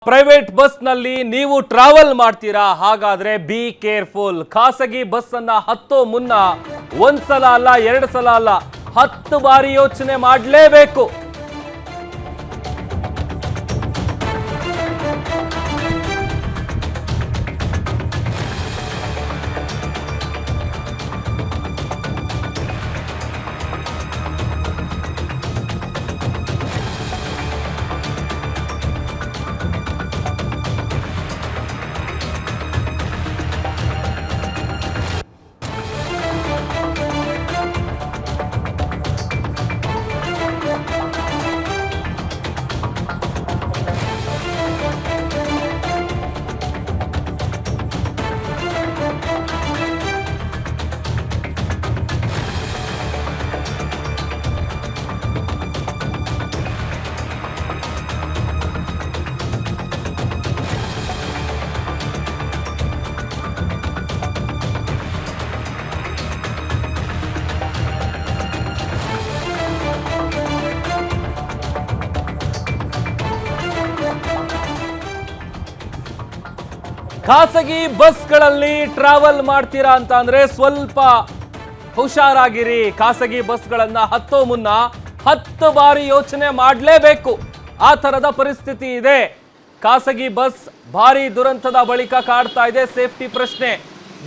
Private bus ನಲ್ಲಿ ನೀವು travel ಮಾಡ್ತೀರಾ? ಹಾಗಾದ್ರೆ ಬಿ ಕೇರ್ಫುಲ್. ಖಾಸಗಿ ಬಸ್ ಅನ್ನ ಹತ್ತೋ ಮುನ್ನ ಒಂದ್ಸಲ ಅಲ್ಲ, ಎರಡು ಸಲ ಅಲ್ಲ, 10 ಬಾರಿ ಯೋಚನೆ ಮಾಡಲೇಬೇಕು. ಖಾಸಗಿ ಬಸ್ಗಳಲ್ಲಿ ಟ್ರಾವೆಲ್ ಮಾಡ್ತೀರಾ ಅಂತ ಅಂದ್ರೆ ಸ್ವಲ್ಪ ಹುಷಾರಾಗಿರಿ. ಖಾಸಗಿ ಬಸ್ಗಳನ್ನ ಹತ್ತೋ ಮುನ್ನ 10 ಬಾರಿ ಯೋಚನೆ ಮಾಡಲೇಬೇಕು. ಆ ತರದ ಪರಿಸ್ಥಿತಿ ಇದೆ. ಖಾಸಗಿ ಬಸ್ ಭಾರಿ ದುರಂತದ ಬಳಿಕ ಕಾಡ್ತಾ ಇದೆ ಸೇಫ್ಟಿ ಪ್ರಶ್ನೆ.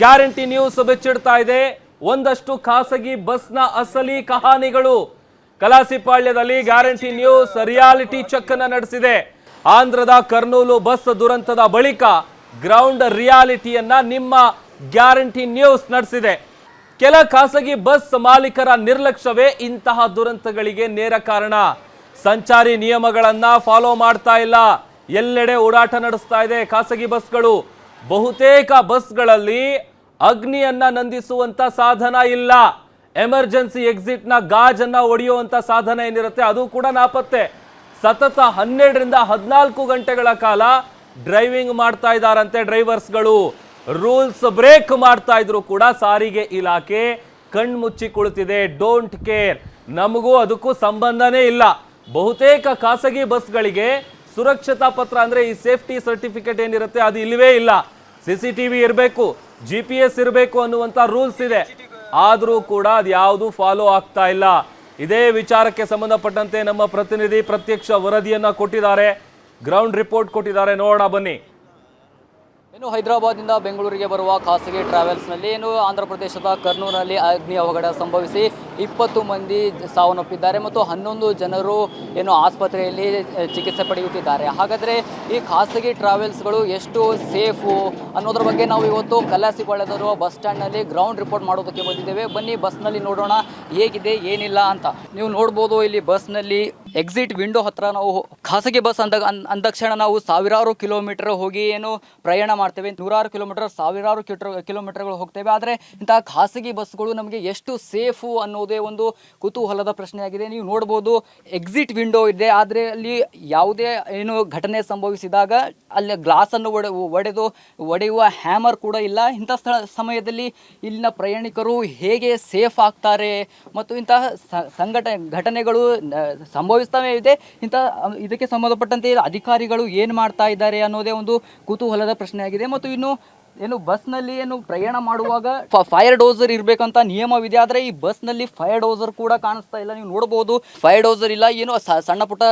ಗ್ಯಾರಂಟಿ ನ್ಯೂಸ್ ಬೆಚ್ಚಿಡ್ತಾ ಇದೆ ಒಂದಷ್ಟು ಖಾಸಗಿ ಬಸ್ನ ಅಸಲಿ ಕಹಾನಿಗಳು. ಕಲಾಸಿಪಾಳ್ಯದಲ್ಲಿ ಗ್ಯಾರಂಟಿ ನ್ಯೂಸ್ ರಿಯಾಲಿಟಿ ಚೆಕ್ ಅನ್ನ ನಡೆಸಿದೆ. ಆಂಧ್ರದ ಕರ್ನೂಲು ಬಸ್ ದುರಂತದ ಬಳಿಕ ಗ್ರೌಂಡ್ ರಿಯಾಲಿಟಿಯನ್ನ ನಿಮ್ಮ ಗ್ಯಾರಂಟಿ ನ್ಯೂಸ್ ನಡೆಸಿದೆ. ಕೆಲ ಖಾಸಗಿ ಬಸ್ ಮಾಲೀಕರ ನಿರ್ಲಕ್ಷ್ಯವೇ ಇಂತಹ ದುರಂತಗಳಿಗೆ ನೇರ ಕಾರಣ. ಸಂಚಾರಿ ನಿಯಮಗಳನ್ನ ಫಾಲೋ ಮಾಡ್ತಾ ಇಲ್ಲ. ಎಲ್ಲೆಡೆ ಓಡಾಟ ನಡೆಸ್ತಾ ಇದೆ ಖಾಸಗಿ ಬಸ್ಗಳು. ಬಹುತೇಕ ಬಸ್ಗಳಲ್ಲಿ ಅಗ್ನಿಯನ್ನ ನಂದಿಸುವಂತ ಸಾಧನ ಇಲ್ಲ. ಎಮರ್ಜೆನ್ಸಿ ಎಕ್ಸಿಟ್ ನ ಗಾಜನ್ನ ಒಡೆಯುವಂತ ಸಾಧನ ಏನಿರುತ್ತೆ ಅದು ಕೂಡ ನಾಪತ್ತೆ. ಸತತ 12 ರಿಂದ 14 ಗಂಟೆಗಳ ಕಾಲ ಡ್ರೈವಿಂಗ್ ಮಾಡ್ತಾ ಇದ್ದಾರಂತೆ ಡ್ರೈವರ್ಸ್ಗಳು. ರೂಲ್ಸ್ ಬ್ರೇಕ್ ಮಾಡ್ತಾ ಇದ್ರು ಕೂಡ ಸಾರಿಗೆ ಇಲಾಖೆ ಕಣ್ಮುಚ್ಚಿ ಕುಳಿತಿದೆ. ಡೋಂಟ್ ಕೇರ್, ನಮಗೂ ಅದಕ್ಕೂ ಸಂಬಂಧನೇ ಇಲ್ಲ. ಬಹುತೇಕ ಖಾಸಗಿ ಬಸ್ಗಳಿಗೆ ಸುರಕ್ಷತಾ ಪತ್ರ ಅಂದ್ರೆ ಈ ಸೇಫ್ಟಿ ಸರ್ಟಿಫಿಕೇಟ್ ಏನಿರುತ್ತೆ ಅದು ಇಲ್ಲವೇ ಇಲ್ಲ. CCTV ಇರಬೇಕು, GPS ಇರಬೇಕು ಅನ್ನುವಂತ ರೂಲ್ಸ್ ಇದೆ. ಆದ್ರೂ ಕೂಡ ಅದು ಯಾವುದು ಫಾಲೋ ಆಗ್ತಾ ಇಲ್ಲ. ಇದೇ ವಿಚಾರಕ್ಕೆ ಸಂಬಂಧಪಟ್ಟಂತೆ ನಮ್ಮ ಪ್ರತಿನಿಧಿ ಪ್ರತ್ಯಕ್ಷ ವರದಿಯನ್ನ ಕೊಟ್ಟಿದ್ದಾರೆ, ಗ್ರೌಂಡ್ ರಿಪೋರ್ಟ್ ಕೊಟ್ಟಿದ್ದಾರೆ. ನೋಡೋಣ ಬನ್ನಿ. ಇನ್ನು ಹೈದರಾಬಾದ್ನಿಂದ ಬೆಂಗಳೂರಿಗೆ ಬರುವ ಖಾಸಗಿ ಟ್ರಾವೆಲ್ಸ್ನಲ್ಲಿ ಆಂಧ್ರ ಪ್ರದೇಶದ ಕರ್ನೂಲಿನಲ್ಲಿ ಅಗ್ನಿ ಅವಘಡ ಸಂಭವಿಸಿ 20 ಮಂದಿ ಸಾವನ್ನಪ್ಪಿದ್ದಾರೆ ಮತ್ತು 11 ಜನರು ಆಸ್ಪತ್ರೆಯಲ್ಲಿ ಚಿಕಿತ್ಸೆ ಪಡೆಯುತ್ತಿದ್ದಾರೆ. ಹಾಗಾದರೆ ಈ ಖಾಸಗಿ ಟ್ರಾವೆಲ್ಸ್ಗಳು ಎಷ್ಟು ಸೇಫು ಅನ್ನೋದ್ರ ಬಗ್ಗೆ ನಾವು ಇವತ್ತು ಕಲಾಸಿಪಾಳ್ಯದಲ್ಲಿರುವ ಬಸ್ ಸ್ಟ್ಯಾಂಡ್ನಲ್ಲಿ ಗ್ರೌಂಡ್ ರಿಪೋರ್ಟ್ ಮಾಡೋದಕ್ಕೆ ಬಂದಿದ್ದೇವೆ. ಬನ್ನಿ ಬಸ್ನಲ್ಲಿ ನೋಡೋಣ ಹೇಗಿದೆ ಏನಿಲ್ಲ ಅಂತ. ನೀವು ನೋಡ್ಬೋದು ಇಲ್ಲಿ ಬಸ್ನಲ್ಲಿ ಎಕ್ಸಿಟ್ ವಿಂಡೋ ಹತ್ರ ನಾವು ಖಾಸಗಿ ಬಸ್ ಅಂದಕ್ಷಣ ನಾವು ಸಾವಿರಾರು ಕಿಲೋಮೀಟರ್ ಹೋಗಿ ಪ್ರಯಾಣ ಮಾಡ್ತೇವೆ. 100 ಕಿಲೋಮೀಟರ್, ಸಾವಿರಾರು ಕಿಲೋಮೀಟರ್ಗಳು ಹೋಗ್ತೇವೆ. ಆದರೆ ಇಂತಹ ಖಾಸಗಿ ಬಸ್ಗಳು ನಮಗೆ ಎಷ್ಟು ಸೇಫು ಅನ್ನೋದೇ ಒಂದು ಕುತೂಹಲದ ಪ್ರಶ್ನೆಯಾಗಿದೆ. ನೀವು ನೋಡ್ಬೋದು ಎಕ್ಸಿಟ್ ವಿಂಡೋ ಇದೆ, ಆದರೆ ಅಲ್ಲಿ ಯಾವುದೇ ಘಟನೆ ಸಂಭವಿಸಿದಾಗ ಅಲ್ಲಿ ಗ್ಲಾಸನ್ನು ಒಡೆಯುವ ಹ್ಯಾಮರ್ ಕೂಡ ಇಲ್ಲ. ಇಂಥ ಸಮಯದಲ್ಲಿ ಇಲ್ಲಿನ ಪ್ರಯಾಣಿಕರು ಹೇಗೆ ಸೇಫ್ ಆಗ್ತಾರೆ ಮತ್ತು ಇಂತಹ ಘಟನೆಗಳು ಸಂಭವಿಸ್ತವೆ ಇದೆ. ಇದಕ್ಕೆ ಸಂಬಂಧಪಟ್ಟಂತೆ ಅಧಿಕಾರಿಗಳು ಏನು ಮಾಡ್ತಾ ಇದ್ದಾರೆ ಅನ್ನೋದೇ ಒಂದು ಕುತೂಹಲದ ಪ್ರಶ್ನೆಯಾಗಿದೆ. ಮತ್ತು ಬಸ್ನಲ್ಲಿ ಪ್ರಯಾಣ ಮಾಡುವಾಗ ಫೈರ್ ಡೋಸರ್ ಇರಬೇಕಂತ ನಿಯಮವಿದೆ. ಆದರೆ ಈ ಬಸ್ನಲ್ಲಿ ಫೈರ್ ಡೋಸರ್ ಕೂಡ ಕಾಣಿಸ್ತಾ ಇಲ್ಲ. ನೀವು ನೋಡಬಹುದು ಫೈರ್ ಡೋಸರ್ ಇಲ್ಲ. ಸಣ್ಣ ಪುಟ್ಟ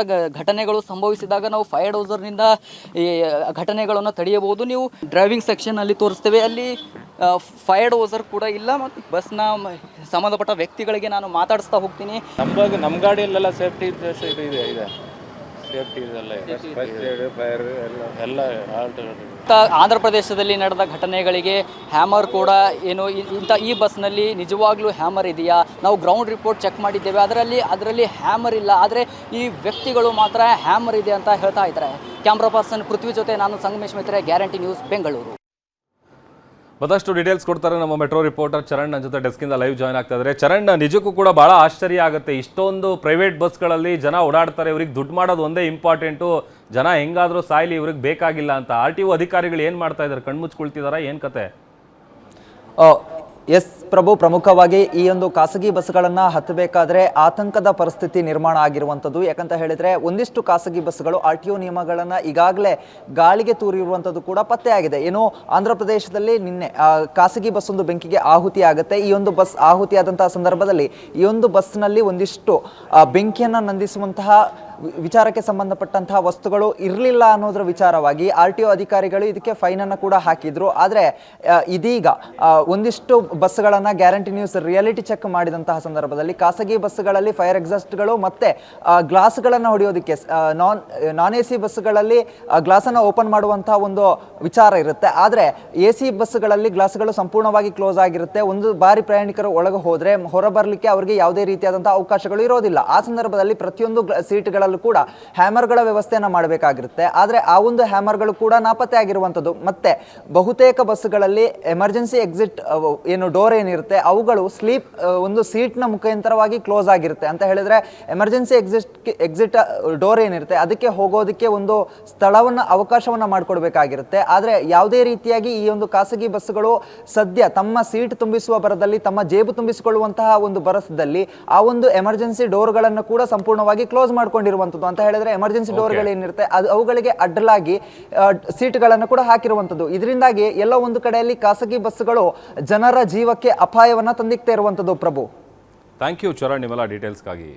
ಘಟನೆಗಳು ಸಂಭವಿಸಿದಾಗ ನಾವು ಫೈರ್ ಡೋಸರ್ನಿಂದ ಈ ಘಟನೆಗಳನ್ನು ತಡೆಯಬಹುದು. ನೀವು ಡ್ರೈವಿಂಗ್ ಸೆಕ್ಷನ್ ಅಲ್ಲಿ ತೋರಿಸ್ತೇವೆ, ಅಲ್ಲಿ ಫೈರ್ ಡೋಸರ್ ಕೂಡ ಇಲ್ಲ. ಮತ್ತು ಬಸ್ನ ಸಂಬಂಧಪಟ್ಟ ವ್ಯಕ್ತಿಗಳಿಗೆ ನಾನು ಮಾತಾಡಿಸ್ತಾ ಹೋಗ್ತೀನಿ. ನಮ್ಮ ಗಾಡಿಯಲ್ಲೆಲ್ಲ ಸೇಫ್ಟಿ ಇದೆ. ಆಂಧ್ರ ಪ್ರದೇಶದಲ್ಲಿ ನಡೆದ ಘಟನೆಗಳಿಗೆ ಹ್ಯಾಮರ್ ಕೂಡ ಈ ಬಸ್ನಲ್ಲಿ ನಿಜವಾಗ್ಲೂ ಹ್ಯಾಮರ್ ಇದೆಯಾ? ನಾವು ಗ್ರೌಂಡ್ ರಿಪೋರ್ಟ್ ಚೆಕ್ ಮಾಡಿದ್ದೇವೆ, ಅದರಲ್ಲಿ ಹ್ಯಾಮರ್ ಇಲ್ಲ. ಆದರೆ ಈ ವ್ಯಕ್ತಿಗಳು ಮಾತ್ರ ಹ್ಯಾಮರ್ ಇದೆ ಅಂತ ಹೇಳ್ತಾ ಇದ್ದಾರೆ. ಕ್ಯಾಮ್ರಾ ಪರ್ಸನ್ ಪೃಥ್ವಿ ಜೊತೆ ನಾನು ಸಂಗಮೇಶ್ ಮಿತ್ರೆ, ಗ್ಯಾರಂಟಿ ನ್ಯೂಸ್, ಬೆಂಗಳೂರು. ಮತ್ತಷ್ಟು ಡೀಟೇಲ್ಸ್ ಕೊಡ್ತಾರೆ ನಮ್ಮ ಮೆಟ್ರೋ ರಿಪೋರ್ಟರ್ ಚರಣ್. ನನ್ನ ಜೊತೆ ಡೆಸ್ಕಿಂದ ಲೈವ್ ಜಾಯ್ನ್ ಆಗ್ತಾ ಇದ್ದಾರೆ. ಚರಣ್, ನಿಜಕ್ಕೂ ಕೂಡ ಬಹಳ ಆಶ್ಚರ್ಯ ಆಗುತ್ತೆ. ಇಷ್ಟೊಂದು ಪ್ರೈವೇಟ್ ಬಸ್ಗಳಲ್ಲಿ ಜನ ಓಡಾಡ್ತಾರೆ, ಇವ್ರಿಗೆ ದುಡ್ಡು ಮಾಡೋದು ಒಂದೇ ಇಂಪಾರ್ಟೆಂಟು. ಜನ ಹೆಂಗಾದ್ರೂ ಸಾಯ್ಲಿ, ಇವ್ರಿಗೆ ಬೇಕಾಗಿಲ್ಲ ಅಂತ. RTO ಅಧಿಕಾರಿಗಳು ಏನು ಮಾಡ್ತಾ ಇದ್ದಾರೆ? ಕಣ್ಮುಚ್ಕೊಳ್ತಿದಾರಾ? ಏನು ಕತೆ? ಎಸ್ ಪ್ರಭು, ಪ್ರಮುಖವಾಗಿ ಈ ಒಂದು ಖಾಸಗಿ ಬಸ್ಗಳನ್ನು ಹತ್ತಬೇಕಾದ್ರೆ ಆತಂಕದ ಪರಿಸ್ಥಿತಿ ನಿರ್ಮಾಣ ಆಗಿರುವಂಥದ್ದು. ಯಾಕಂತ ಹೇಳಿದರೆ ಒಂದಿಷ್ಟು ಖಾಸಗಿ ಬಸ್ಗಳು RTO ನಿಯಮಗಳನ್ನು ಈಗಾಗಲೇ ಗಾಳಿಗೆ ತೂರಿರುವಂಥದ್ದು ಕೂಡ ಪತ್ತೆಯಾಗಿದೆ. ಏನು ಆಂಧ್ರ ಪ್ರದೇಶದಲ್ಲಿ ನಿನ್ನೆ ಖಾಸಗಿ ಬಸ್ ಒಂದು ಬೆಂಕಿಗೆ ಆಹುತಿ ಆಗುತ್ತೆ. ಈ ಒಂದು ಬಸ್ ಆಹುತಿಯಾದಂತಹ ಸಂದರ್ಭದಲ್ಲಿ ಈ ಒಂದು ಬಸ್ನಲ್ಲಿ ಒಂದಿಷ್ಟು ಬೆಂಕಿಯನ್ನು ನಂದಿಸುವಂತಹ ವಿಚಾರಕ್ಕೆ ಸಂಬಂಧಪಟ್ಟಂತಹ ವಸ್ತುಗಳು ಇರಲಿಲ್ಲ ಅನ್ನೋದ್ರ ವಿಚಾರವಾಗಿ RTO ಅಧಿಕಾರಿಗಳು ಇದಕ್ಕೆ ಫೈನನ್ನು ಕೂಡ ಹಾಕಿದ್ರು. ಆದರೆ ಇದೀಗ ಒಂದಿಷ್ಟು ಬಸ್ಗಳನ್ನು ಗ್ಯಾರಂಟಿ ನ್ಯೂಸ್ ರಿಯಾಲಿಟಿ ಚೆಕ್ ಮಾಡಿದಂತಹ ಸಂದರ್ಭದಲ್ಲಿ ಖಾಸಗಿ ಬಸ್ಗಳಲ್ಲಿ ಫೈರ್ ಎಕ್ಸಾಸ್ಟ್ಗಳು ಮತ್ತು ಗ್ಲಾಸ್ಗಳನ್ನು ಹೊಡೆಯೋದಕ್ಕೆ ನಾನ್ AC ಬಸ್ಗಳಲ್ಲಿ ಗ್ಲಾಸನ್ನು ಓಪನ್ ಮಾಡುವಂತಹ ಒಂದು ವಿಚಾರ ಇರುತ್ತೆ. ಆದರೆ AC ಬಸ್ಗಳಲ್ಲಿ ಗ್ಲಾಸ್ಗಳು ಸಂಪೂರ್ಣವಾಗಿ ಕ್ಲೋಸ್ ಆಗಿರುತ್ತೆ. ಒಂದು ಬಾರಿ ಪ್ರಯಾಣಿಕರು ಒಳಗೆ ಹೋದರೆ ಹೊರಬರಲಿಕ್ಕೆ ಅವರಿಗೆ ಯಾವುದೇ ರೀತಿಯಾದಂತಹ ಅವಕಾಶಗಳು ಇರೋದಿಲ್ಲ. ಆ ಸಂದರ್ಭದಲ್ಲಿ ಪ್ರತಿಯೊಂದು ಸೀಟ್ಗಳಲ್ಲಿ ಕೂಡ ಹ್ಯಾಮರ್ಗಳ ವ್ಯವಸ್ಥೆಯನ್ನು ಮಾಡಬೇಕಾಗಿರುತ್ತೆ. ಆದರೆ ಆ ಒಂದು ಹ್ಯಾಮರ್ಗಳು ಕೂಡ ನಾಪತ್ತೆ ಆಗಿರುವಂಥದ್ದು. ಮತ್ತೆ ಬಹುತೇಕ ಬಸ್ಗಳಲ್ಲಿ ಎಮರ್ಜೆನ್ಸಿ ಎಕ್ಸಿಟ್ ಏನು ಡೋರ್ ಏನಿರುತ್ತೆ ಅವುಗಳು ಒಂದು ಸೀಟ್ನ ಮುಖಾಂತರವಾಗಿ ಕ್ಲೋಸ್ ಆಗಿರುತ್ತೆ. ಅಂತ ಹೇಳಿದ್ರೆ ಎಮರ್ಜೆನ್ಸಿ ಎಕ್ಸಿಟ್ ಡೋರ್ ಏನಿರುತ್ತೆ ಅದಕ್ಕೆ ಹೋಗೋದಕ್ಕೆ ಒಂದು ಅವಕಾಶವನ್ನು ಮಾಡಿಕೊಡ್ಬೇಕಾಗಿರುತ್ತೆ. ಆದರೆ ಯಾವುದೇ ರೀತಿಯಾಗಿ ಈ ಒಂದು ಖಾಸಗಿ ಬಸ್ಗಳು ಸದ್ಯ ತಮ್ಮ ಸೀಟ್ ತುಂಬಿಸುವ ಬರದಲ್ಲಿ, ತಮ್ಮ ಜೇಬು ತುಂಬಿಸಿಕೊಳ್ಳುವಂತಹ ಒಂದು ಬರಸದಲ್ಲಿ ಆ ಒಂದು ಎಮರ್ಜೆನ್ಸಿ ಡೋರ್ಗಳನ್ನು ಕೂಡ ಸಂಪೂರ್ಣವಾಗಿ ಕ್ಲೋಸ್ ಮಾಡ್ಕೊಂಡಿರುವಂಥದ್ದು. ಅಂತ ಹೇಳಿದ್ರೆ ಎಮರ್ಜೆನ್ಸಿ ಡೋರ್ಗಳು ಏನಿರುತ್ತೆ ಅವುಗಳಿಗೆ ಅಡ್ಡಲಾಗಿ ಸೀಟ್ಗಳನ್ನು ಕೂಡ ಹಾಕಿರುವಂಥದ್ದು. ಇದರಿಂದಾಗಿ ಎಲ್ಲ ಒಂದು ಕಡೆಯಲ್ಲಿ ಖಾಸಗಿ ಬಸ್ಗಳು ಜನರ ಜೀವಕ್ಕೆ ಅಪಾಯವನ್ನ ತಂದಿಕ್ತಾ ಇರುವಂಥದ್ದು. ಪ್ರಭು, ಥ್ಯಾಂಕ್ ಯು ಚರಣ್, ನಿಮ್ಮೆಲ್ಲ ಡೀಟೇಲ್ಸ್ಗಾಗಿ.